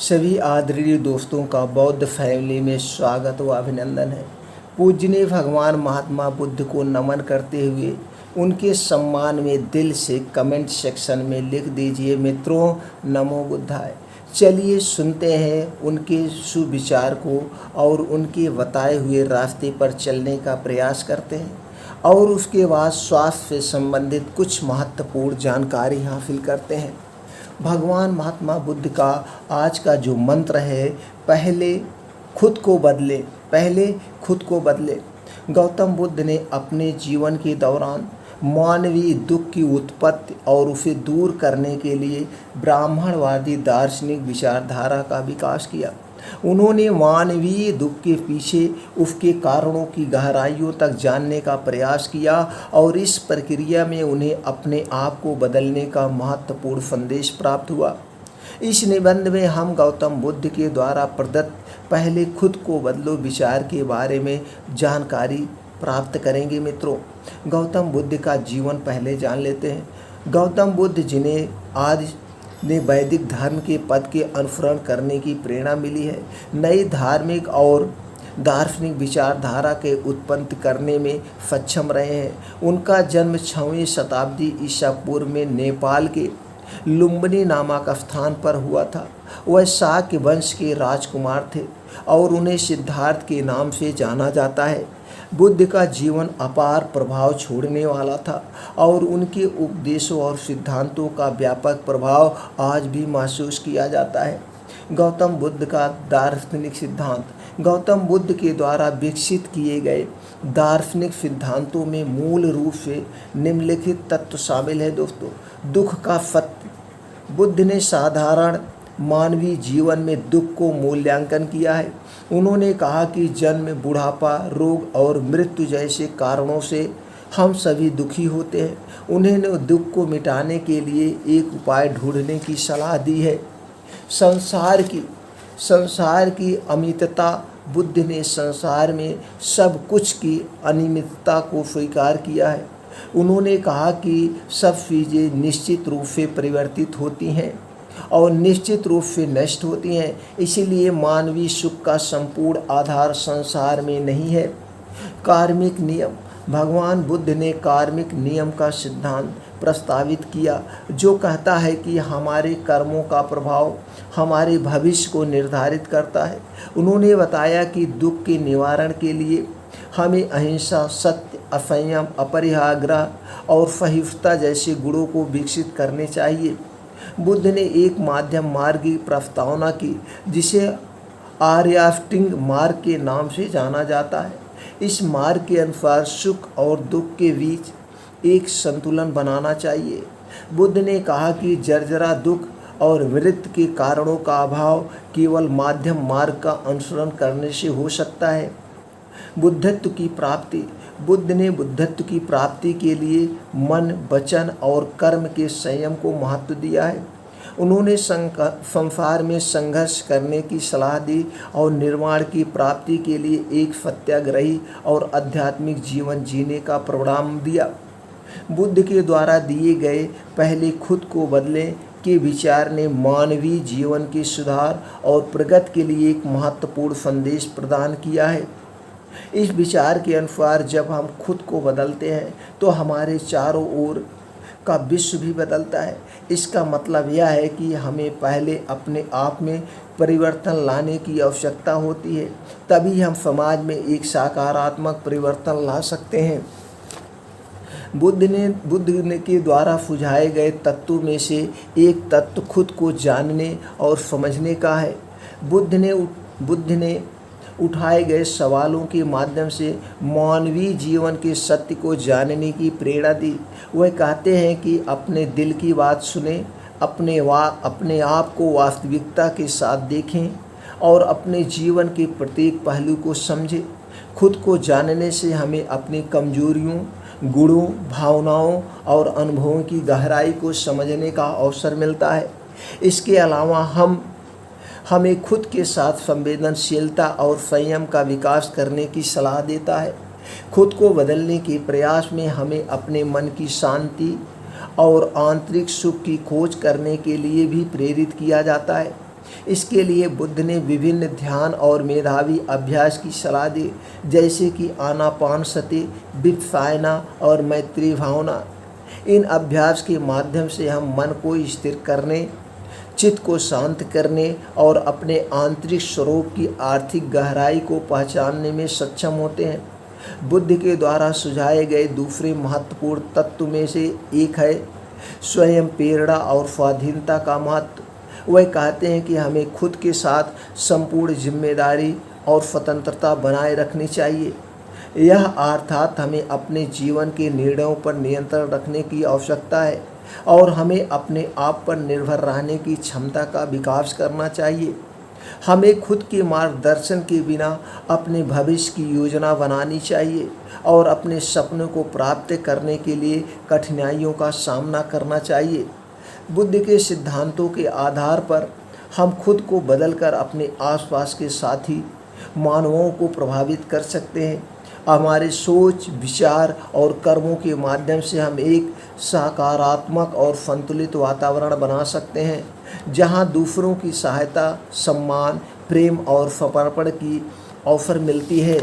सभी आदरणीय दोस्तों का बौद्ध फैमिली में स्वागत व अभिनंदन है। पूजनीय भगवान महात्मा बुद्ध को नमन करते हुए उनके सम्मान में दिल से कमेंट सेक्शन में लिख दीजिए मित्रों, नमो बुद्धाय। चलिए सुनते हैं उनके सुविचार को और उनके बताए हुए रास्ते पर चलने का प्रयास करते हैं और उसके बाद स्वास्थ्य से संबंधित कुछ महत्वपूर्ण जानकारी हासिल करते हैं। भगवान महात्मा बुद्ध का आज का जो मंत्र है, पहले खुद को बदले। गौतम बुद्ध ने अपने जीवन के दौरान मानवीय दुख की उत्पत्ति और उसे दूर करने के लिए ब्राह्मणवादी दार्शनिक विचारधारा का विकास किया। उन्होंने मानवीय दुख के पीछे उसके कारणों की गहराइयों तक जानने का प्रयास किया और इस प्रक्रिया में उन्हें अपने आप को बदलने का महत्वपूर्ण संदेश प्राप्त हुआ। इस निबंध में हम गौतम बुद्ध के द्वारा प्रदत्त पहले खुद को बदलो विचार के बारे में जानकारी प्राप्त करेंगे। मित्रों, गौतम बुद्ध का जीवन पहले जान लेते हैं। गौतम बुद्ध जिन्हें आज ने वैदिक धर्म के पद के अनुसरण करने की प्रेरणा मिली है, नई धार्मिक और दार्शनिक विचारधारा के उत्पन्न करने में सक्षम रहे हैं। उनका जन्म 6वीं शताब्दी ईसा पूर्व में नेपाल के लुम्बिनी नामक स्थान पर हुआ था। वह शाक्य वंश के राजकुमार थे और उन्हें सिद्धार्थ के नाम से जाना जाता है। बुद्ध का जीवन अपार प्रभाव छोड़ने वाला था और उनके उपदेशों और सिद्धांतों का व्यापक प्रभाव आज भी महसूस किया जाता है। गौतम बुद्ध का दार्शनिक सिद्धांत। गौतम बुद्ध के द्वारा विकसित किए गए दार्शनिक सिद्धांतों में मूल रूप से निम्नलिखित तत्व शामिल है। दोस्तों, दुख का सत्य। बुद्ध ने साधारण मानवीय जीवन में दुख को मूल्यांकन किया है। उन्होंने कहा कि जन्म, बुढ़ापा, रोग और मृत्यु जैसे कारणों से हम सभी दुखी होते हैं। उन्होंने दुख को मिटाने के लिए एक उपाय ढूंढने की सलाह दी है, संसार की अमितता। बुद्ध ने संसार में सब कुछ की अनियमितता को स्वीकार किया है। उन्होंने कहा कि सब चीज़ें निश्चित रूप से परिवर्तित होती हैं और निश्चित रूप से नष्ट होती हैं, इसीलिए मानवीय सुख का संपूर्ण आधार संसार में नहीं है। कार्मिक नियम। भगवान बुद्ध ने कार्मिक नियम का सिद्धांत प्रस्तावित किया, जो कहता है कि हमारे कर्मों का प्रभाव हमारे भविष्य को निर्धारित करता है। उन्होंने बताया कि दुख के निवारण के लिए हमें अहिंसा, सत्य, असंयम, अपरिहाग्रह और सहिष्णुता जैसे गुणों को विकसित करने चाहिए। बुद्ध ने एक मध्यम मार्ग की प्रस्तावना की, जिसे आर्याष्टांग मार्ग के नाम से जाना जाता है। इस मार्ग के अनुसार सुख और दुख के बीच एक संतुलन बनाना चाहिए। बुद्ध ने कहा कि जर्जरा दुख और मृत्यु के कारणों का अभाव केवल मध्यम मार्ग का अनुसरण करने से हो सकता है। बुद्धत्व की प्राप्ति। बुद्ध ने बुद्धत्व की प्राप्ति के लिए मन, वचन और कर्म के संयम को महत्व दिया है। उन्होंने संसार में संघर्ष करने की सलाह दी और निर्वाण की प्राप्ति के लिए एक सत्याग्रही और आध्यात्मिक जीवन जीने का प्रोग्राम दिया। बुद्ध के द्वारा दिए गए पहले खुद को बदले के विचार ने मानवीय जीवन के सुधार और प्रगति के लिए एक महत्वपूर्ण संदेश प्रदान किया है। इस विचार के अनुसार जब हम खुद को बदलते हैं तो हमारे चारों ओर का विश्व भी बदलता है। इसका मतलब यह है कि हमें पहले अपने आप में परिवर्तन लाने की आवश्यकता होती है, तभी हम समाज में एक सकारात्मक परिवर्तन ला सकते हैं। बुद्ध ने के द्वारा सुझाए गए तत्वों में से एक तत्व खुद को जानने और समझने का है। बुद्ध ने उठाए गए सवालों के माध्यम से मानवीय जीवन के सत्य को जानने की प्रेरणा दी। वह कहते हैं कि अपने दिल की बात सुने, अपने आप को वास्तविकता के साथ देखें और अपने जीवन के प्रत्येक पहलू को समझें। खुद को जानने से हमें अपनी कमजोरियों, गुणों, भावनाओं और अनुभवों की गहराई को समझने का अवसर मिलता है। इसके अलावा हमें खुद के साथ संवेदनशीलता और संयम का विकास करने की सलाह देता है। खुद को बदलने के प्रयास में हमें अपने मन की शांति और आंतरिक सुख की खोज करने के लिए भी प्रेरित किया जाता है। इसके लिए बुद्ध ने विभिन्न ध्यान और मेधावी अभ्यास की सलाह दी, जैसे कि आनापानसति, विपश्यना और मैत्री भावना। इन अभ्यास के माध्यम से हम मन को स्थिर करने, चित्त को शांत करने और अपने आंतरिक स्वरूप की आर्थिक गहराई को पहचानने में सक्षम होते हैं। बुद्ध के द्वारा सुझाए गए दूसरे महत्वपूर्ण तत्व में से एक है स्वयं प्रेरणा और स्वाधीनता का महत्व। वह कहते हैं कि हमें खुद के साथ संपूर्ण जिम्मेदारी और स्वतंत्रता बनाए रखनी चाहिए। यह अर्थात हमें अपने जीवन के निर्णयों पर नियंत्रण रखने की आवश्यकता है और हमें अपने आप पर निर्भर रहने की क्षमता का विकास करना चाहिए। हमें खुद के मार्गदर्शन के बिना अपने भविष्य की योजना बनानी चाहिए और अपने सपनों को प्राप्त करने के लिए कठिनाइयों का सामना करना चाहिए। बुद्ध के सिद्धांतों के आधार पर हम खुद को बदलकर अपने आसपास के साथी मानवों को प्रभावित कर सकते हैं। हमारे सोच, विचार और कर्मों के माध्यम से हम एक सकारात्मक और संतुलित वातावरण बना सकते हैं, जहां दूसरों की सहायता, सम्मान, प्रेम और समर्पण की अवसर मिलती है।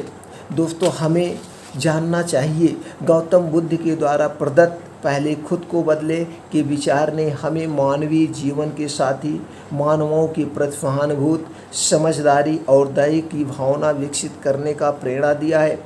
दोस्तों, हमें जानना चाहिए गौतम बुद्ध के द्वारा प्रदत्त पहले खुद को बदले के विचार ने हमें मानवीय जीवन के साथी मानवों की प्रति सहानुभूति, समझदारी और दया की भावना विकसित करने का प्रेरणा दिया है।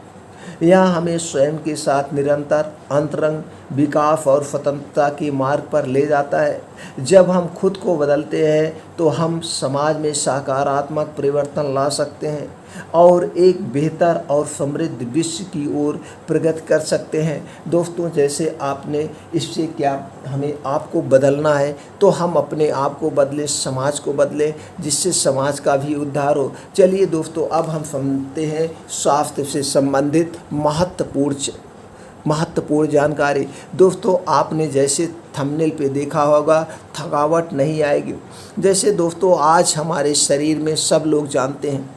यह हमें स्वयं के साथ निरंतर अंतरंग विकास और स्वतंत्रता के मार्ग पर ले जाता है। जब हम खुद को बदलते हैं तो हम समाज में सकारात्मक परिवर्तन ला सकते हैं और एक बेहतर और समृद्ध विश्व की ओर प्रगति कर सकते हैं। दोस्तों, जैसे आपने इससे क्या हमें आपको बदलना है तो हम अपने आप को बदलें, समाज को बदलें, जिससे समाज का भी उद्धार हो। चलिए दोस्तों, अब हम समझते हैं स्वास्थ्य से संबंधित महत्वपूर्ण जानकारी। दोस्तों, आपने जैसे थंबनेल पे देखा होगा, थकावट नहीं आएगी। जैसे दोस्तों, आज हमारे शरीर में सब लोग जानते हैं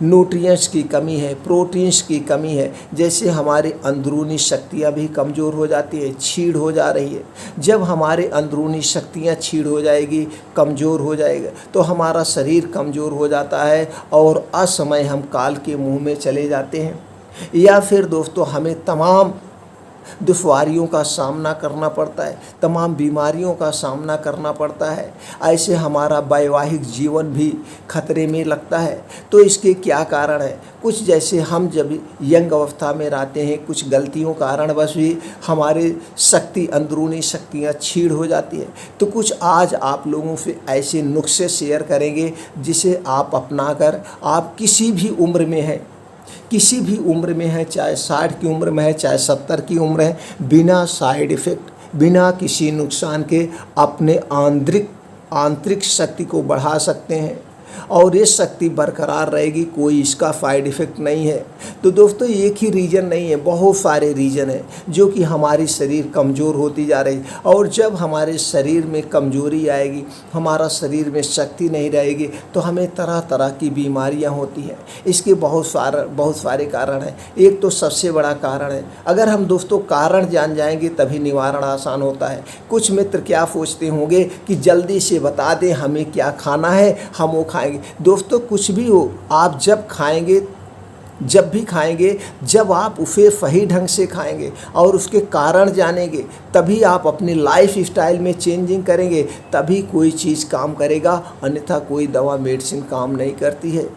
न्यूट्रिएंट्स की कमी है, प्रोटीन्स की कमी है। जैसे हमारी अंदरूनी शक्तियाँ भी कमज़ोर हो जाती है, छीड़ हो जा रही है। जब हमारे अंदरूनी शक्तियाँ छीड़ हो जाएगी, कमज़ोर हो जाएगा, तो हमारा शरीर कमज़ोर हो जाता है और असमय हम काल के मुँह में चले जाते हैं। या फिर दोस्तों, हमें तमाम दुश्वारियों का सामना करना पड़ता है, तमाम बीमारियों का सामना करना पड़ता है। ऐसे हमारा वैवाहिक जीवन भी खतरे में लगता है। तो इसके क्या कारण है? कुछ जैसे हम जब यंग अवस्था में रहते हैं, कुछ गलतियों कारणवश भी हमारे अंदरूनी शक्तियाँ छीड़ हो जाती है। तो कुछ आज आप लोगों से ऐसे नुस्खे शेयर करेंगे जिसे आप अपनाकर आप किसी भी उम्र में है, चाहे 60 की उम्र में है, चाहे 70 की उम्र है, बिना साइड इफ़ेक्ट, बिना किसी नुकसान के अपने आंतरिक शक्ति को बढ़ा सकते हैं और ये शक्ति बरकरार रहेगी। कोई इसका साइड इफ़ेक्ट नहीं है। तो दोस्तों, एक ही रीज़न नहीं है, बहुत सारे रीज़न हैं जो कि हमारी शरीर कमज़ोर होती जा रही। और जब हमारे शरीर में कमज़ोरी आएगी, हमारा शरीर में शक्ति नहीं रहेगी, तो हमें तरह तरह की बीमारियां होती हैं। इसके बहुत सारे कारण हैं। एक तो सबसे बड़ा कारण है, अगर हम दोस्तों कारण जान जाएंगे तभी निवारण आसान होता है। कुछ मित्र क्या सोचते होंगे कि जल्दी से बता दें हमें क्या खाना है, हम वो खाएंगे। दोस्तों, कुछ भी हो, आप जब भी खाएंगे, जब आप उसे सही ढंग से खाएंगे और उसके कारण जानेंगे, तभी आप अपनी लाइफ स्टाइल में चेंजिंग करेंगे, तभी कोई चीज़ काम करेगा। अन्यथा कोई दवा, मेडिसिन काम नहीं करती है।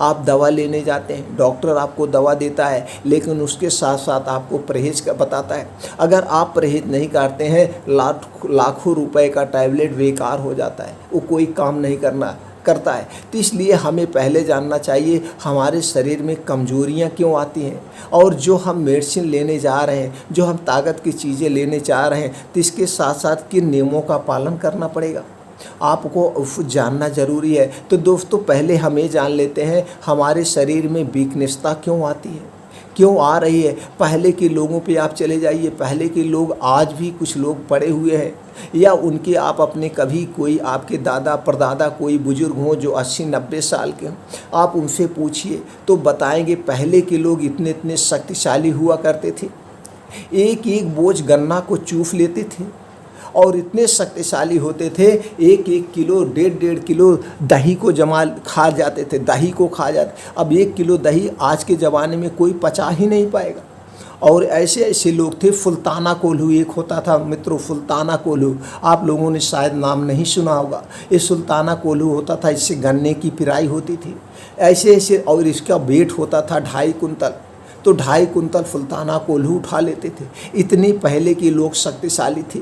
आप दवा लेने जाते हैं, डॉक्टर आपको दवा देता है, लेकिन उसके साथ साथ आपको परहेज का बताता है। अगर आप परहेज नहीं करते हैं, लाखों रुपए का टैबलेट बेकार हो जाता है, वो कोई काम नहीं करता है। तो इसलिए हमें पहले जानना चाहिए हमारे शरीर में कमजोरियां क्यों आती हैं, और जो हम मेडिसिन लेने जा रहे हैं, जो हम ताकत की चीज़ें लेने जा रहे हैं, तो इसके साथ साथ किन नियमों का पालन करना पड़ेगा, आपको जानना ज़रूरी है। तो दोस्तों, पहले हम ये जान लेते हैं हमारे शरीर में वीकनेसता क्यों आती है, क्यों आ रही है। पहले के लोगों पे आप चले जाइए, पहले के लोग आज भी कुछ लोग पड़े हुए हैं, या उनके आप अपने कभी कोई आपके दादा परदादा कोई बुजुर्ग हों जो 80-90 साल के हों, आप उनसे पूछिए तो बताएंगे पहले के लोग इतने शक्तिशाली हुआ करते थे, एक एक बोझ गन्ना को चूस लेते थे और इतने शक्तिशाली होते थे, एक एक किलो 1.5 किलो दही को जमा खा जाते थे, दही को खा जाते। अब 1 किलो दही आज के ज़माने में कोई पचा ही नहीं पाएगा। और ऐसे ऐसे लोग थे। सुल्ताना कोल्हू एक होता था मित्रों, सुल्ताना कोल्हू, आप लोगों ने शायद नाम नहीं सुना होगा। ये सुल्ताना कोल्हू होता था, इससे गन्ने की पिराई होती थी ऐसे ऐसे, और इसका वेट होता था 2.5 कुंतल। तो 2.5 कुंतल सुल्ताना कोल्हू उठा लेते थे। इतनी पहले के लोग शक्तिशाली थे।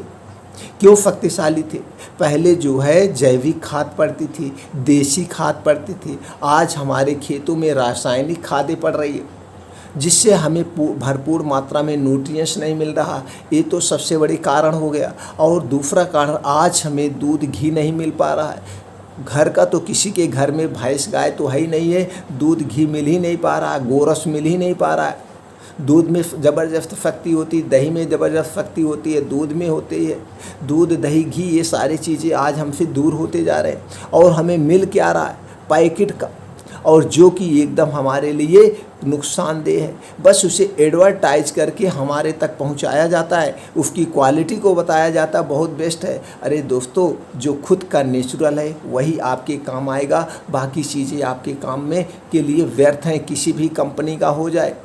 क्यों शक्तिशाली थे? पहले जो है जैविक खाद पड़ती थी, देसी खाद पड़ती थी। आज हमारे खेतों में रासायनिक खादें पड़ रही है, जिससे हमें भरपूर मात्रा में न्यूट्रिएंट्स नहीं मिल रहा। ये तो सबसे बड़ी कारण हो गया। और दूसरा कारण, आज हमें दूध घी नहीं मिल पा रहा है। घर का तो किसी के घर में भैंस गाय तो है ही नहीं है, दूध घी मिल ही नहीं पा रहा, गोरस मिल ही नहीं पा रहा है। दूध में ज़बरदस्त शक्ति होती है, दही में ज़बरदस्त शक्ति होती है, दूध में होती है। दूध, दही, घी, ये सारी चीज़ें आज हमसे दूर होते जा रहे हैं। और हमें मिल क्या रहा है? पैकेट का, और जो कि एकदम हमारे लिए नुकसानदेह है। बस उसे एडवर्टाइज करके हमारे तक पहुंचाया जाता है, उसकी क्वालिटी को बताया जाता है, बहुत बेस्ट है। अरे दोस्तों, जो खुद का नेचुरल है वही आपके काम आएगा, बाकी चीज़ें आपके काम में के लिए व्यर्थ हैं, किसी भी कंपनी का हो जाए।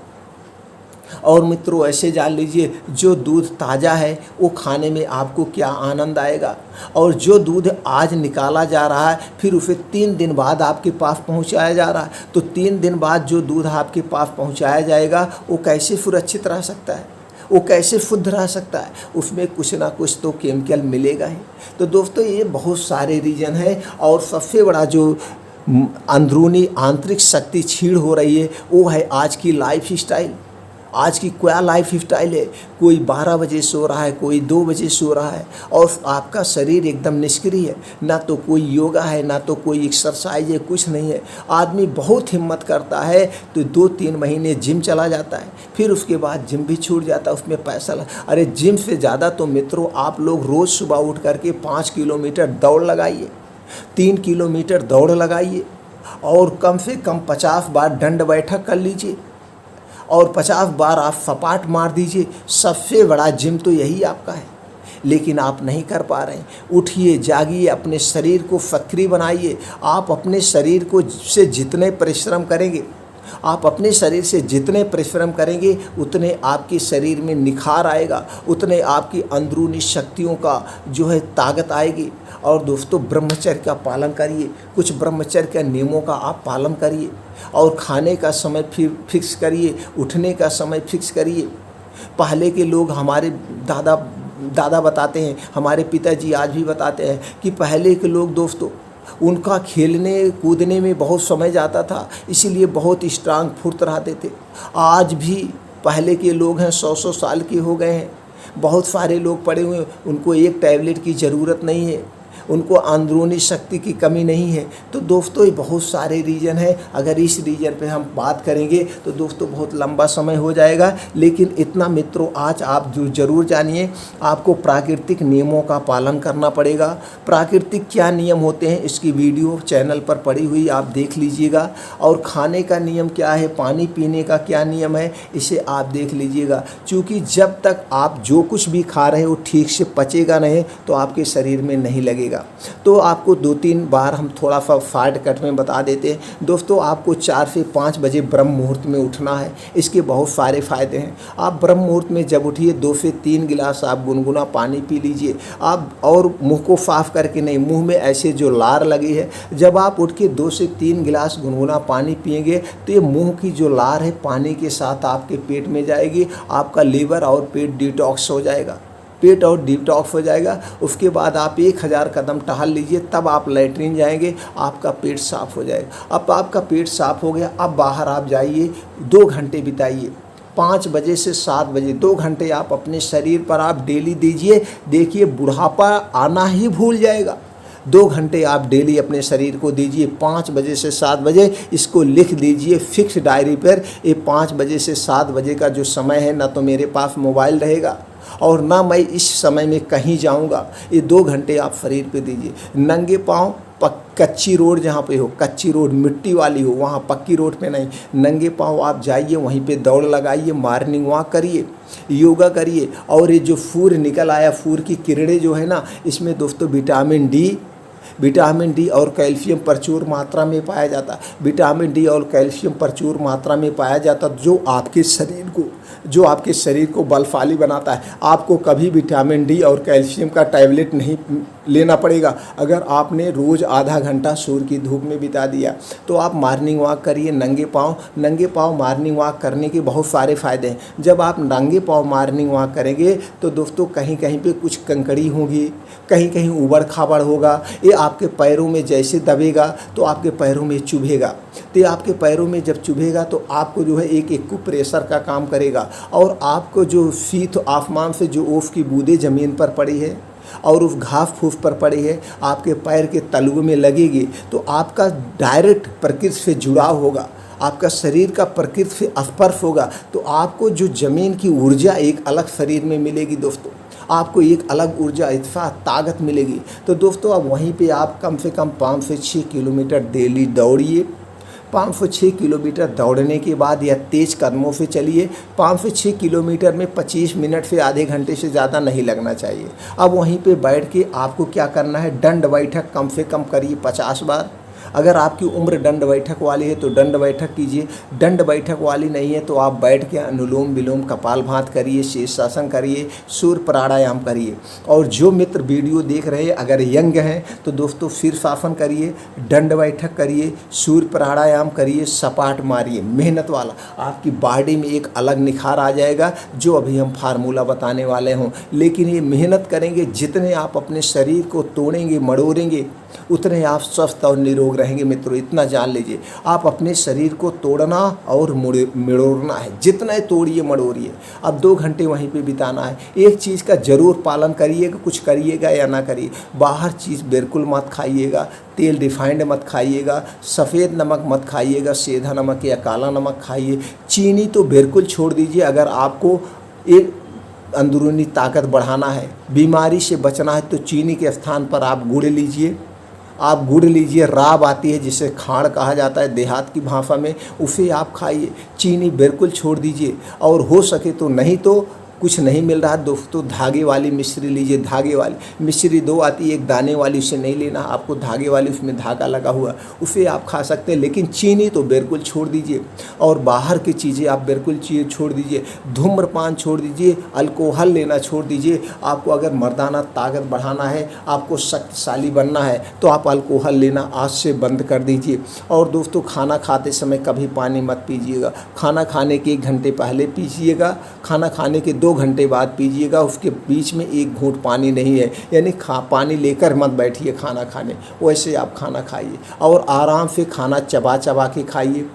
और मित्रों, ऐसे जान लीजिए, जो दूध ताज़ा है वो खाने में आपको क्या आनंद आएगा। और जो दूध आज निकाला जा रहा है, फिर उसे 3 दिन बाद आपके पास पहुंचाया जा रहा है, तो 3 दिन बाद जो दूध आपके पास पहुंचाया जाएगा वो कैसे सुरक्षित रह सकता है? वो कैसे शुद्ध रह सकता है? उसमें कुछ ना कुछ तो केमिकल मिलेगा ही। तो दोस्तों, ये बहुत सारे रीज़न है। और सबसे बड़ा जो अंदरूनी आंतरिक शक्ति छीड़ हो रही है वो है आज की लाइफ स्टाइल। आज की क्या लाइफ स्टाइल है? कोई 12 बजे सो रहा है, कोई 2 बजे सो रहा है, और आपका शरीर एकदम निष्क्रिय है। ना तो कोई योगा है, ना तो कोई एक्सरसाइज है, कुछ नहीं है। आदमी बहुत हिम्मत करता है तो 2-3 महीने जिम चला जाता है, फिर उसके बाद जिम भी छूट जाता है, उसमें पैसा अरे जिम से ज़्यादा तो मित्रों, आप लोग रोज़ सुबह उठ करके 5 किलोमीटर दौड़ लगाइए, 3 किलोमीटर दौड़ लगाइए, और कम से कम 50 बार दंड बैठक कर लीजिए, और 50 बार आप सपाट मार दीजिए। सबसे बड़ा जिम तो यही आपका है, लेकिन आप नहीं कर पा रहे हैं। उठिए, जागिए, अपने शरीर को सक्रिय बनाइए। आप अपने शरीर को से जितने परिश्रम करेंगे, आप अपने शरीर से जितने परिश्रम करेंगे, उतने आपके शरीर में निखार आएगा, उतने आपकी अंदरूनी शक्तियों का जो है ताकत आएगी। और दोस्तों, ब्रह्मचर्य का पालन करिए, कुछ ब्रह्मचर्य के नियमों का आप पालन करिए, और खाने का समय फिक्स करिए, उठने का समय फिक्स करिए। पहले के लोग, हमारे दादा बताते हैं, हमारे पिताजी आज भी बताते हैं कि पहले के लोग दोस्तों, उनका खेलने कूदने में बहुत समय जाता था, इसीलिए बहुत स्ट्रांग फुर्त रहते थे। आज भी पहले के लोग हैं 100-100 साल के हो गए हैं, बहुत सारे लोग पड़े हुए हैं, उनको एक टैबलेट की ज़रूरत नहीं है, उनको अंदरूनी शक्ति की कमी नहीं है। तो दोस्तों, ये बहुत सारे रीज़न हैं। अगर इस रीज़न पे हम बात करेंगे तो दोस्तों बहुत लंबा समय हो जाएगा, लेकिन इतना मित्रों आज आप जो ज़रूर जानिए, आपको प्राकृतिक नियमों का पालन करना पड़ेगा। प्राकृतिक क्या नियम होते हैं, इसकी वीडियो चैनल पर पड़ी हुई, आप देख लीजिएगा। और खाने का नियम क्या है, पानी पीने का क्या नियम है, इसे आप देख लीजिएगा। क्योंकि जब तक आप जो कुछ भी खा रहे हो ठीक से पचेगा नहीं, तो आपके शरीर में नहीं लगेगा। तो आपको 2-3 बार हम थोड़ा सा शॉर्टकट में बता देते हैं। दोस्तों, आपको 4 से 5 बजे ब्रह्म मुहूर्त में उठना है। इसके बहुत सारे फ़ायदे हैं। आप ब्रह्म मुहूर्त में जब उठिए, 2 से 3 गिलास आप गुनगुना पानी पी लीजिए। आप और मुंह को साफ करके नहीं, मुंह में ऐसे जो लार लगी है, जब आप उठ के 2 से 3 गिलास गुनगुना पानी पिएंगे तो ये मुंह की जो लार है पानी के साथ आपके पेट में जाएगी, आपका लीवर और पेट डिटॉक्स हो जाएगा, पेट और डिटॉक्स हो जाएगा। उसके बाद आप 1000 कदम टहल लीजिए, तब आप लैट्रिन जाएंगे, आपका पेट साफ़ हो जाएगा। अब आपका पेट साफ़ हो गया, अब बाहर आप जाइए, 2 घंटे बिताइए, 5 बजे से 7 बजे 2 घंटे आप अपने शरीर पर आप डेली दीजिए। देखिए, बुढ़ापा आना ही भूल जाएगा। 2 घंटे आप डेली अपने शरीर को दीजिए, 5 बजे से 7 बजे। इसको लिख लीजिए फिक्स डायरी पर, ये 5 बजे से 7 बजे का जो समय है, ना तो मेरे पास मोबाइल रहेगा और ना मैं इस समय में कहीं जाऊंगा। ये 2 घंटे आप शरीर पे दीजिए। नंगे पाँव कच्ची रोड जहाँ पे हो, कच्ची रोड मिट्टी वाली हो, वहाँ पक्की रोड पे नहीं, नंगे पाँव आप जाइए, वहीं पे दौड़ लगाइए, मॉर्निंग वॉक करिए, योगा करिए। और ये जो सूर्य निकल आया, सूर्य की किरणें जो है ना, इसमें दोस्तों विटामिन डी और कैल्शियम प्रचुर मात्रा में पाया जाता है। विटामिन डी और कैल्शियम प्रचुर मात्रा में पाया जाता है, जो आपके शरीर को बलशाली बनाता है। आपको कभी विटामिन डी और कैल्शियम का टैबलेट नहीं लेना पड़ेगा अगर आपने रोज़ आधा घंटा सूर्य की धूप में बिता दिया। तो आप मॉर्निंग वॉक करिए नंगे पाँव। मॉर्निंग वॉक करने के बहुत सारे फ़ायदे हैं। जब आप नंगे पाँव मॉर्निंग वॉक करेंगे तो दोस्तों कहीं कहीं पे कुछ कंकड़ी होगी, कहीं कहीं ऊबड़ खाबड़ होगा, ये आपके पैरों में जैसे दबेगा तो आपके पैरों में चुभेगा। तो आपके पैरों में जब चुभेगा तो आपको जो है एक प्रेशर का काम करेगा, और आपको जो शीत आसमान से जो ओस की बूंदें ज़मीन पर पड़ी है और उस घास फूस पर पड़ी है आपके पैर के तलुओं में लगेगी, तो आपका डायरेक्ट प्रकृति से जुड़ाव होगा, आपका शरीर का प्रकृति से स्पर्श होगा। तो आपको जो ज़मीन की ऊर्जा एक अलग शरीर में मिलेगी दोस्तों, आपको एक अलग ऊर्जा, इत्साह, ताकत मिलेगी। तो दोस्तों अब वहीं पे आप कम से कम 5 से 6 किलोमीटर डेली दौड़िए। 5 से 6 किलोमीटर दौड़ने के बाद या तेज़ कदमों से चलिए। 5 से 6 किलोमीटर में 25 मिनट से आधे घंटे से ज़्यादा नहीं लगना चाहिए। अब वहीं पे बैठ के आपको क्या करना है, दंड बैठक कम से कम करिए 50 बार। अगर आपकी उम्र दंड बैठक वाली है तो दंड बैठक कीजिए, दंड बैठक वाली नहीं है तो आप बैठ के अनुलोम विलोम कपालभाति करिए, शीर्षासन करिए, सूर्य प्राणायाम करिए। और जो मित्र वीडियो देख रहे हैं अगर यंग हैं तो दोस्तों शीर्षासन करिए, दंड बैठक करिए, सूर्य प्राणायाम करिए, सपाट मारिए मेहनत वाला, आपकी बॉडी में एक अलग निखार आ जाएगा जो अभी हम फार्मूला बताने वाले हों। लेकिन ये मेहनत करेंगे, जितने आप अपने शरीर को तोड़ेंगे मड़ोड़ेंगे उतने आप स्वस्थ और निरोग रहेंगे। मित्रों इतना जान लीजिए, आप अपने शरीर को तोड़ना और मड़ोड़ना है, जितना तोड़िए मड़ोड़िए। अब 2 घंटे वहीं पे बिताना है। एक चीज़ का ज़रूर पालन करिएगा, कुछ करिएगा या ना करिए, बाहर चीज़ बिल्कुल मत खाइएगा, तेल रिफाइंड मत खाइएगा, सफ़ेद नमक मत खाइएगा, सेंधा नमक या काला नमक खाइए। चीनी तो बिल्कुल छोड़ दीजिए। अगर आपको एक अंदरूनी ताकत बढ़ाना है, बीमारी से बचना है, तो चीनी के स्थान पर आप गुड़ लीजिए। राब आती है जिसे खाड़ कहा जाता है देहात की भाषा में, उसे आप खाइए। चीनी बिल्कुल छोड़ दीजिए। और हो सके तो, नहीं तो कुछ नहीं मिल रहा दोस्तों, धागे वाली मिश्री लीजिए। धागे वाली मिश्री 2 आती है, एक दाने वाली, उसे नहीं लेना आपको, धागे वाली उसमें धागा लगा हुआ, उसे आप खा सकते हैं। लेकिन चीनी तो बिल्कुल छोड़ दीजिए। और बाहर की चीज़ें आप बिल्कुल छोड़ दीजिए। धूम्रपान छोड़ दीजिए, अल्कोहल लेना छोड़ दीजिए। आपको अगर मर्दाना ताकत बढ़ाना है, आपको शक्तिशाली बनना है, तो आप अल्कोहल लेना आज से बंद कर दीजिए। और दोस्तों खाना खाते समय कभी पानी मत पीजिएगा। खाना खाने के 1 घंटे पहले पीजिएगा, खाना खाने के 2 घंटे बाद पीजिएगा। उसके बीच में 1 घूंट पानी नहीं है, यानी पानी लेकर मत बैठिए खाना खाने, वैसे आप खाना खाइए और आराम से खाना चबा चबा के खाइए।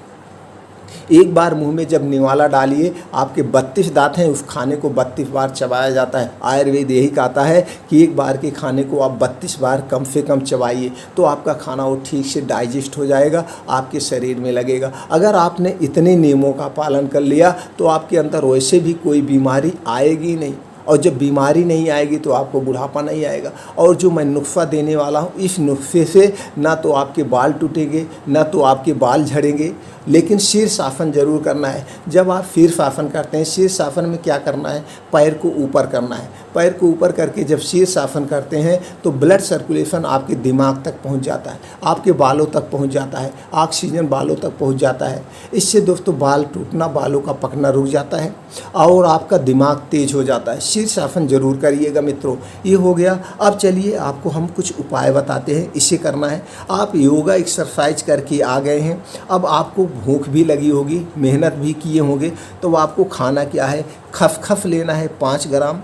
एक बार मुंह में जब निवाला डालिए, आपके 32 दांत हैं, उस खाने को 32 बार चबाया जाता है। आयुर्वेद यही कहता है कि एक बार के खाने को आप 32 बार कम से कम चबाइए, तो आपका खाना वो ठीक से डाइजेस्ट हो जाएगा, आपके शरीर में लगेगा। अगर आपने इतने नियमों का पालन कर लिया तो आपके अंदर वैसे भी कोई बीमारी आएगी नहीं। और जब बीमारी नहीं आएगी तो आपको बुढ़ापा नहीं आएगा। और जो मैं नुस्खा देने वाला हूँ, इस नुस्खे से ना तो आपके बाल टूटेंगे, ना तो आपके बाल झड़ेंगे, लेकिन शीर्षासन जरूर करना है। जब आप शीर्षासन करते हैं, शीर्षासन में क्या करना है, पैर को ऊपर करना है। पैर को ऊपर करके जब शीर्षासन करते हैं तो ब्लड सर्कुलेशन आपके दिमाग तक पहुंच जाता है, आपके बालों तक पहुंच जाता है, ऑक्सीजन बालों तक पहुंच जाता है। इससे दोस्तों बाल टूटना, बालों का पकना रुक जाता है और आपका दिमाग तेज हो जाता है। शीर्षासन जरूर करिएगा मित्रों। ये हो गया। अब चलिए आपको हम कुछ उपाय बताते हैं, इसे करना है। आप योगा एक्सरसाइज करके आ गए हैं, अब आपको भूख भी लगी होगी, मेहनत भी किए होंगे, तो आपको खाना क्या है, खसखस लेना है 5 ग्राम,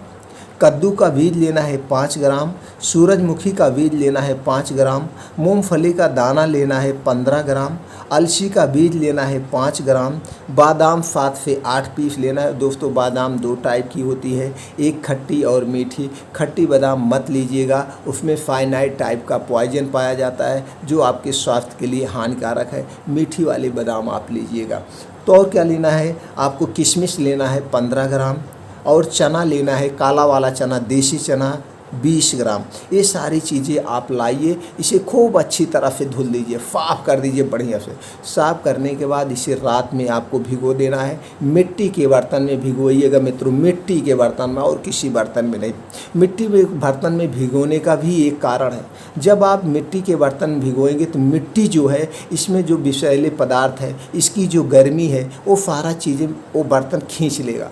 कद्दू का बीज लेना है 5 ग्राम, सूरजमुखी का बीज लेना है 5 ग्राम, मूंगफली का दाना लेना है 15 ग्राम, अलसी का बीज लेना है 5 ग्राम, बादाम 7 से 8 पीस लेना है। दोस्तों बादाम 2 टाइप की होती है, एक खट्टी और मीठी। खट्टी बादाम मत लीजिएगा, उसमें साइनाइड टाइप का पॉइजन पाया जाता है जो आपके स्वास्थ्य के लिए हानिकारक है। मीठी वाली बादाम आप लीजिएगा। तो और क्या लेना है, आपको किशमिश लेना है 15 ग्राम, और चना लेना है, काला वाला चना, देसी चना 20 ग्राम। ये सारी चीज़ें आप लाइए, इसे खूब अच्छी तरह से धुल दीजिए, साफ़ कर दीजिए बढ़िया से। साफ़ करने के बाद इसे रात में आपको भिगो देना है। मिट्टी के बर्तन में भिगोइएगा मित्रों, मिट्टी के बर्तन में और किसी बर्तन में नहीं। मिट्टी में बर्तन में भिगोने का भी एक कारण है, जब आप मिट्टी के बर्तन में भिगोएंगे तो मिट्टी जो है इसमें जो विषैले पदार्थ है, इसकी जो गर्मी है वो सारा चीज़ें वो बर्तन खींच लेगा।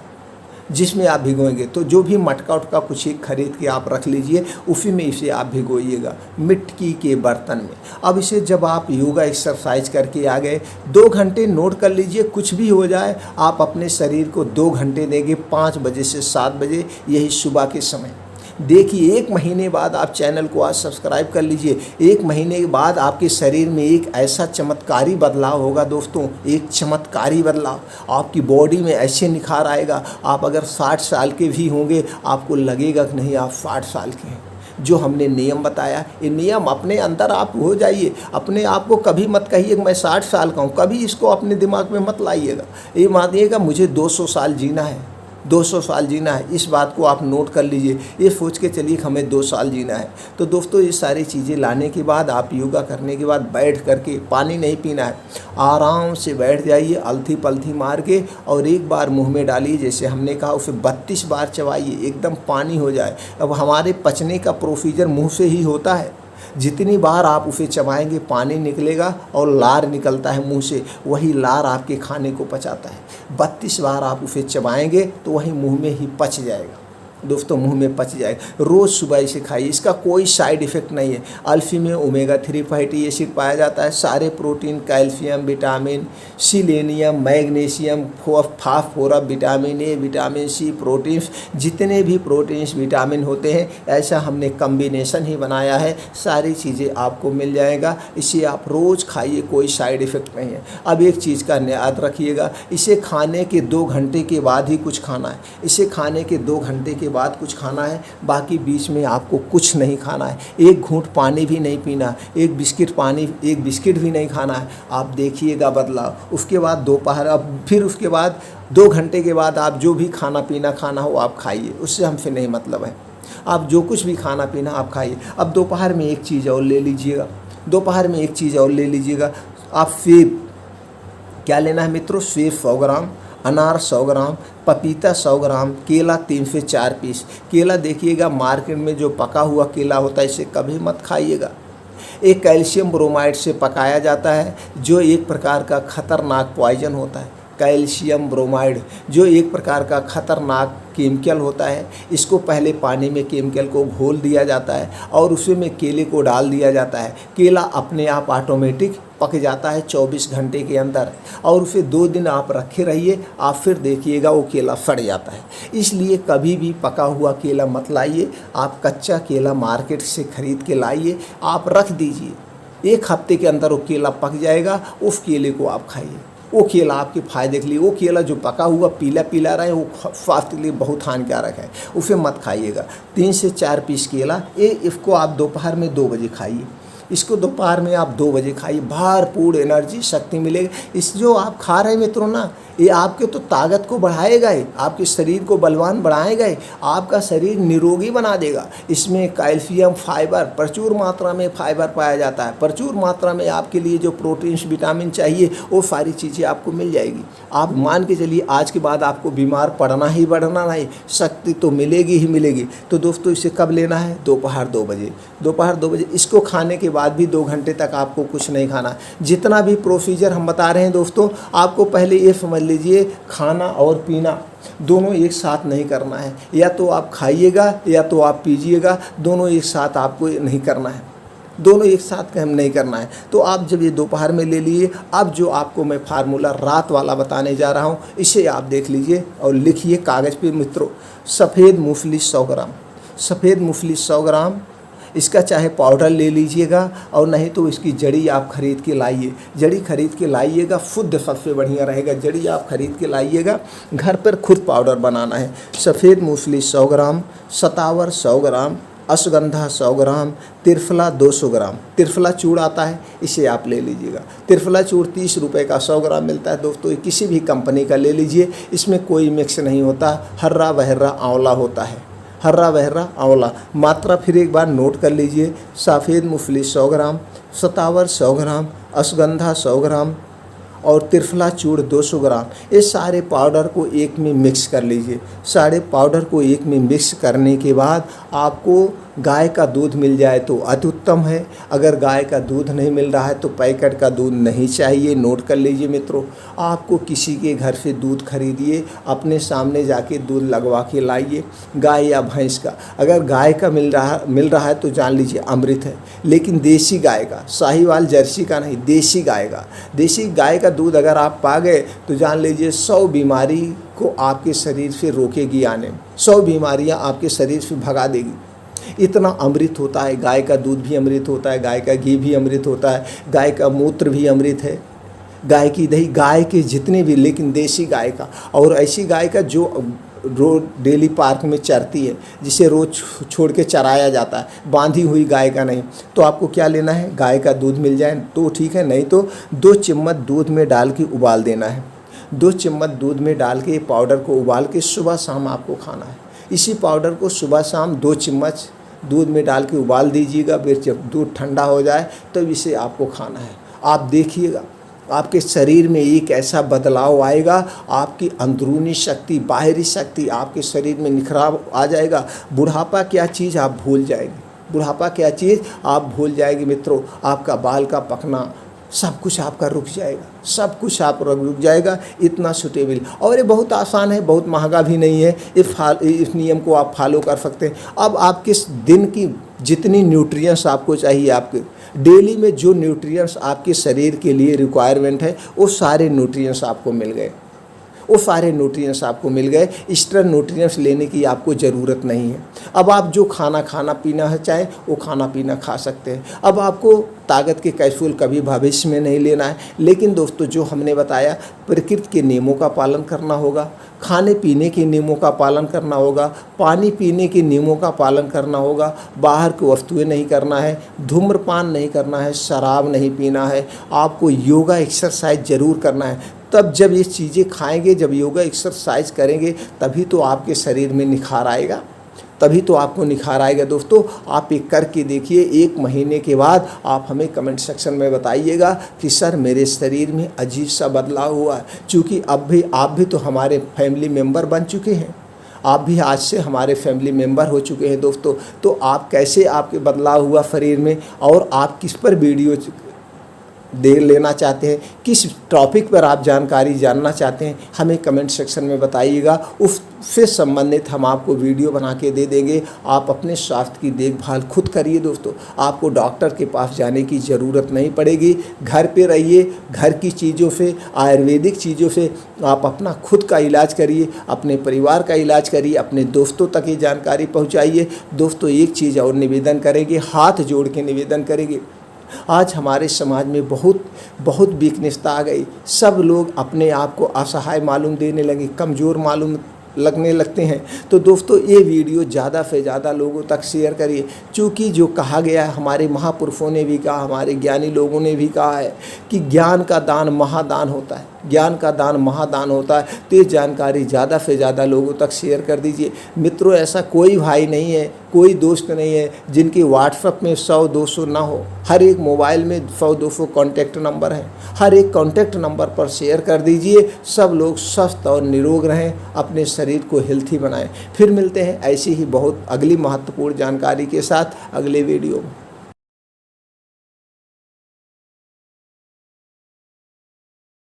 जिसमें आप भिगोएंगे तो जो भी मटका उटका कुछ एक खरीद के आप रख लीजिए, उसी में इसे आप भिगोइएगा मिट्टी के बर्तन में। अब इसे जब आप योगा एक्सरसाइज करके आ गए, 2 घंटे नोट कर लीजिए, कुछ भी हो जाए आप अपने शरीर को 2 घंटे देंगे, 5 बजे से 7 बजे, यही सुबह के समय। देखिए 1 महीने बाद आप चैनल को आज सब्सक्राइब कर लीजिए। 1 महीने के बाद आपके शरीर में एक ऐसा चमत्कारी बदलाव होगा दोस्तों, एक चमत्कारी बदलाव, आपकी बॉडी में ऐसे निखार आएगा। आप अगर 60 साल के भी होंगे, आपको लगेगा कि नहीं आप 60 साल के हैं। जो हमने नियम बताया, ये नियम अपने अंदर आप हो जाइए। अपने आप को कभी मत कहिए कि मैं 60 साल का हूँ, कभी इसको अपने दिमाग में मत लाइएगा। ये मानिएगा मुझे 200 साल जीना है, 200 साल जीना है। इस बात को आप नोट कर लीजिए, ये सोच के चलिए कि हमें 2 साल जीना है। तो दोस्तों ये सारी चीज़ें लाने के बाद आप योगा करने के बाद बैठ करके, पानी नहीं पीना है, आराम से बैठ जाइए, अलथी पलथी मार के, और एक बार मुंह में डालिए, जैसे हमने कहा उसे 32 बार चबाइए, एकदम पानी हो जाए। अब हमारे पचने का प्रोसीजर मुँह से ही होता है, जितनी बार आप उसे चबाएंगे पानी निकलेगा और लार निकलता है मुंह से, वही लार आपके खाने को पचाता है। 32 बार आप उसे चबाएंगे तो वही मुंह में ही पच जाएगा दोस्तों, मुंह में पच जाएगा। रोज़ सुबह इसे खाइए, इसका कोई साइड इफ़ेक्ट नहीं है। अल्फी में ओमेगा 3 फैटी एसिड पाया जाता है, सारे protein, calcium, vitamin, selenium, magnesium, phosphorus, vitamin A, vitamin C, proteins, जितने भी प्रोटीन्स विटामिन होते हैं, ऐसा हमने कम्बिनेशन ही बनाया है। सारी चीज़ें आपको मिल जाएगा, इसे आप रोज़ खाइए, कोई साइड इफ़ेक्ट नहीं है। अब एक चीज़ का याद रखिएगा, इसे खाने के 2 घंटे के बाद ही कुछ खाना है। इसे खाने के 2 घंटे के बाद कुछ खाना है, बाकी बीच में आपको कुछ नहीं खाना है। एक घूंट पानी भी नहीं पीना, एक बिस्किट भी नहीं खाना है। आप देखिएगा बदलाव। उसके बाद दोपहर, अब फिर उसके बाद 2 घंटे के बाद आप जो भी खाना पीना खाना हो आप खाइए, उससे हमसे नहीं मतलब है। आप जो कुछ भी खाना पीना आप खाइए। अब दोपहर में एक चीज़ और ले लीजिएगा, दोपहर में एक चीज़ और ले लीजिएगा। आप सेब, क्या लेना है मित्रों, सेब 100 ग्राम, अनार 100 ग्राम, पपीता 100 ग्राम, केला 3 से 4 पीस। केला देखिएगा मार्केट में जो पका हुआ केला होता है इसे कभी मत खाइएगा। एक कैल्शियम ब्रोमाइड से पकाया जाता है, जो एक प्रकार का खतरनाक पॉइजन होता है। कैल्शियम ब्रोमाइड जो एक प्रकार का खतरनाक केमिकल होता है, इसको पहले पानी में केमिकल को घोल दिया जाता है और उसी में केले को डाल दिया जाता है। केला अपने आप ऑटोमेटिक पक जाता है 24 घंटे के अंदर, और उसे 2 दिन आप रखे रहिए, आप फिर देखिएगा वो केला सड़ जाता है। इसलिए कभी भी पका हुआ केला मत लाइए, आप कच्चा केला मार्केट से खरीद के लाइए, आप रख दीजिए, 1 हफ्ते के अंदर वो केला पक जाएगा, उस केले को आप खाइए। वो केला आपके फ़ायदे के लिए, वो केला जो पका हुआ पीला पीला रहे वो स्वास्थ्य के लिए बहुत हानिकारक है, उसे मत खाइएगा। 3 से 4 पीस केला, इसको आप दोपहर में 2 बजे खाइए। इसको दोपहर में आप 2 बजे खाइए, भरपूर एनर्जी शक्ति मिलेगी। इस जो आप खा रहे हैं मित्रों ना, ये आपके तो ताकत को बढ़ाएगा ही, आपके शरीर को बलवान बढ़ाएगा ही, आपका शरीर निरोगी बना देगा। इसमें कैल्शियम, फाइबर, प्रचुर मात्रा में फाइबर पाया जाता है, प्रचुर मात्रा में आपके लिए जो प्रोटीन्स, विटामिन चाहिए वो सारी चीज़ें आपको मिल जाएगी। आप मान के चलिए आज के बाद आपको बीमार पड़ना ही पड़ना नहीं, शक्ति तो मिलेगी ही मिलेगी। तो दोस्तों इसे कब लेना है, दोपहर 2 बजे, दोपहर 2 बजे। इसको खाने के बाद भी 2 घंटे तक आपको कुछ नहीं खाना। जितना भी प्रोसीजर हम बता रहे हैं दोस्तों, आपको पहले ये समझ लीजिए, खाना और पीना दोनों एक साथ नहीं करना है। या तो आप खाइएगा या तो आप पीजिएगा, दोनों एक साथ आपको नहीं करना है, दोनों एक साथ हम नहीं करना है। तो आप जब ये दोपहर में ले लिए, अब जो आपको मैं फार्मूला रात वाला बताने जा रहा हूँ, इसे आप देख लीजिए और लिखिए कागज़ पे मित्रों। सफ़ेद मूंगफली 100 ग्राम, सफ़ेद मूंगफली 100 ग्राम, इसका चाहे पाउडर ले लीजिएगा और नहीं तो इसकी जड़ी आप खरीद के लाइए। जड़ी खरीद के लाइएगा, शुद्ध सबसे बढ़िया रहेगा। जड़ी आप खरीद के लाइएगा, घर पर खुद पाउडर बनाना है। सफ़ेद मूंगफली 100 ग्राम, सतावर 100 ग्राम, अश्वगंधा 100 ग्राम, त्रिफला 200 ग्राम। त्रिफला चूड़ आता है, इसे आप ले लीजिएगा। त्रिफला चूड़ 30 रुपये का 100 ग्राम मिलता है दोस्तों, ये किसी भी कंपनी का ले लीजिए, इसमें कोई मिक्स नहीं होता, हर्रा बहर्रा आंवला होता है, हरा बहरा आंवला। मात्रा फिर एक बार नोट कर लीजिए। सफ़ेद मूंगफली 100 ग्राम, सतावर 100 ग्राम, अश्वगंधा 100 ग्राम और त्रिफला चूर्ण 200 ग्राम। ये सारे पाउडर को एक में मिक्स कर लीजिए। सारे पाउडर को एक में मिक्स करने के बाद आपको गाय का दूध मिल जाए तो अति उत्तम है। अगर गाय का दूध नहीं मिल रहा है तो पैकेट का दूध नहीं चाहिए। नोट कर लीजिए मित्रों, आपको किसी के घर से दूध खरीदिए, अपने सामने जाके दूध लगवा के लाइए, गाय या भैंस का। अगर गाय का मिल रहा है तो जान लीजिए अमृत है, लेकिन देसी गाय का, साहिवाल जर्सी का नहीं, देसी गाय का। देसी गाय का दूध अगर आप पा गए तो जान लीजिए 100 बीमारी को आपके शरीर से रोकेगी आने, 100 बीमारियां आपके शरीर से भगा देगी। इतना अमृत होता है। गाय का दूध भी अमृत होता है, गाय का घी भी अमृत होता है, गाय का मूत्र भी अमृत है, गाय की दही, गाय के जितने भी, लेकिन देसी गाय का। और ऐसी गाय का जो रोज डेली पार्क में चरती है, जिसे रोज छोड़ के चराया जाता है, बांधी हुई गाय का नहीं। तो आपको क्या लेना है, गाय का दूध मिल जाए तो ठीक है, नहीं तो 2 चम्मच दूध में डाल के उबाल देना है। 2 चम्मच दूध में डाल के पाउडर को उबाल के सुबह शाम आपको खाना है। इसी पाउडर को सुबह शाम 2 चम्मच दूध में डाल के उबाल दीजिएगा। फिर जब दूध ठंडा हो जाए तो इसे आपको खाना है। आप देखिएगा आपके शरीर में एक ऐसा बदलाव आएगा, आपकी अंदरूनी शक्ति, बाहरी शक्ति, आपके शरीर में निखराव आ जाएगा। बुढ़ापा क्या चीज़ आप भूल जाएंगे, बुढ़ापा क्या चीज़ आप भूल जाएंगे मित्रों। आपका बाल का पकना, सब कुछ आपका रुक जाएगा, सब कुछ आप रुक जाएगा। इतना सुटेबल, और ये बहुत आसान है, बहुत महंगा भी नहीं है। इस नियम को आप फॉलो कर सकते हैं। अब आपके दिन की जितनी न्यूट्रिएंट्स आपको चाहिए, आपके डेली में जो न्यूट्रिएंट्स आपके शरीर के लिए रिक्वायरमेंट है, वो सारे न्यूट्रिएंट्स आपको मिल गए, वो सारे न्यूट्रिएंट्स आपको मिल गए। एक्स्ट्रा न्यूट्रिएंट्स लेने की आपको ज़रूरत नहीं है। अब आप जो खाना पीना है चाहे वो खाना पीना खा सकते हैं। अब आपको ताकत के कैप्सूल कभी भविष्य में नहीं लेना है। लेकिन दोस्तों, जो हमने बताया, प्रकृति के नियमों का पालन करना होगा, खाने पीने के नियमों का पालन करना होगा, पानी पीने के नियमों का पालन करना होगा, बाहर की वस्तुएं नहीं करना है, धूम्रपान नहीं करना है, शराब नहीं पीना है, आपको योगा एक्सरसाइज ज़रूर करना है। तब जब ये चीज़ें खाएंगे, जब योगा एक्सरसाइज करेंगे, तभी तो आपके शरीर में निखार आएगा, तभी तो आपको निखार आएगा। दोस्तों, आप एक करके देखिए। 1 महीने के बाद आप हमें कमेंट सेक्शन में बताइएगा कि सर मेरे शरीर में अजीब सा बदलाव हुआ है। चूँकि अब भी आप भी तो हमारे फैमिली मेम्बर बन चुके हैं, आप भी आज से हमारे फैमिली मेम्बर हो चुके हैं दोस्तों। तो आप कैसे, आपके बदलाव हुआ शरीर में, और आप किस पर वीडियो देख लेना चाहते हैं, किस टॉपिक पर आप जानकारी जानना चाहते हैं, हमें कमेंट सेक्शन में बताइएगा। उससे संबंधित हम आपको वीडियो बना के दे देंगे। आप अपने स्वास्थ्य की देखभाल खुद करिए दोस्तों, आपको डॉक्टर के पास जाने की ज़रूरत नहीं पड़ेगी। घर पे रहिए, घर की चीज़ों से, आयुर्वेदिक चीज़ों से आप अपना खुद का इलाज करिए, अपने परिवार का इलाज करिए, अपने दोस्तों तक ये जानकारी पहुँचाइए। दोस्तों, एक चीज़ और निवेदन करेंगे, हाथ जोड़ के निवेदन करेंगे। आज हमारे समाज में बहुत वीकनेसता आ गई। सब लोग अपने आप को असहाय मालूम देने लगे, कमज़ोर मालूम लगने लगते हैं। तो दोस्तों, ये वीडियो ज़्यादा से ज़्यादा लोगों तक शेयर करिए। चूँकि जो कहा गया है, हमारे महापुरुषों ने भी कहा, हमारे ज्ञानी लोगों ने भी कहा है कि ज्ञान का दान महादान होता है, ज्ञान का दान महादान होता है। तो ये जानकारी ज़्यादा से ज़्यादा लोगों तक शेयर कर दीजिए। मित्रों, ऐसा कोई भाई नहीं है, कोई दोस्त नहीं है जिनकी व्हाट्सएप में 100-200 ना हो। हर एक मोबाइल में 100-200 कॉन्टैक्ट नंबर हैं। हर एक कॉन्टैक्ट नंबर पर शेयर कर दीजिए। सब लोग स्वस्थ और निरोग रहें, अपने शरीर को हेल्थी बनाएं। फिर मिलते हैं ऐसी ही बहुत अगली महत्वपूर्ण जानकारी के साथ अगले वीडियो में।